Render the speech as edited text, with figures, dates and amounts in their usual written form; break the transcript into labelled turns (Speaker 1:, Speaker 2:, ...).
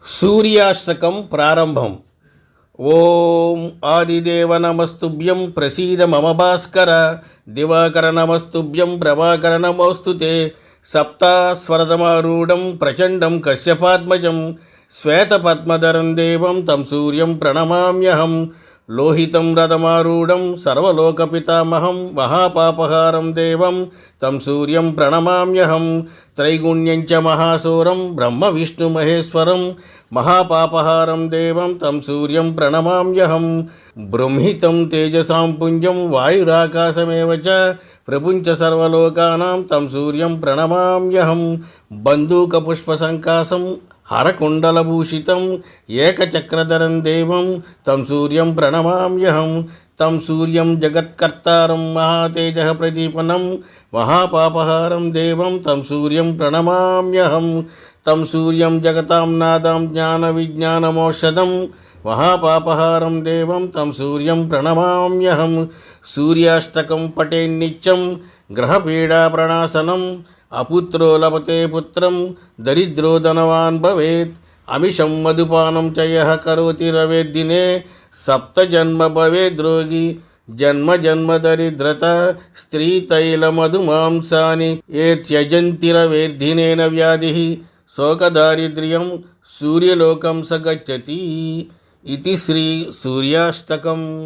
Speaker 1: సూర్యాష్టకం ప్రారంభం. ఓం ఆదిదేవ నమస్తుభ్యం ప్రసీద మమ భాస్కర. దివాకర నమస్తుభ్యం ప్రభాకర నమోస్తుతే. సప్తాస్వరదమారూఢం ప్రచండం కశ్యపాత్మజం శ్వేతపద్మధరం దేవం తం సూర్యం ప్రణమామ్యహం. లోహితం రథమారూఢం సర్వలోకపితామహం మహాపాపహారం దేవం తం సూర్యం ప్రణమామ్యహం. త్రైగుణ్యం చ మహాసూరం బ్రహ్మ విష్ణు మహేశ్వరం మహాపాపహారం దేవం తం సూర్యం ప్రణమామ్యహం. బృంహితం తేజసాం పుంజం వాయురాకాశమేవ చ ప్రపుంచ సర్వలోకానాం తం సూర్యం ప్రణమామ్యహం. బంధూకపుష్పసంకాసం హరకుండలభూషితం ఏకచక్రధరం దేవం తం సూర్యం ప్రణమామ్యహం. తం సూర్యం జగత్కర్తారం మహాతేజః ప్రదీపనం మహాపాపహారం దేవం తం సూర్యం ప్రణమామ్యహం. తం సూర్యం జగతాం నాదాం జ్ఞాన విజ్ఞానమోషధం మహాపాపహారం దేవం తం సూర్యం ప్రణమామ్యహం. సూర్యాష్టకం పఠేన్నిత్యం గ్రహపీడా ప్రణాశనం. అపుత్రో లభతే పుత్రం దరిద్రో ధనవాన్ భవేత్. అమిషం మధుపానం చ యః కరోతి రవేద్దినే సప్తజన్మ భవేద్రోగి జన్మ జన్మ దరిద్రత. స్త్రీతైలమధుమాంసాని ఏ త్యజంతి రవేర్ధినేన వ్యాధిః శోకదారిద్ర్యం సూర్యలోకం స గచ్చతి. ఇది శ్రీ సూర్యాష్టకం.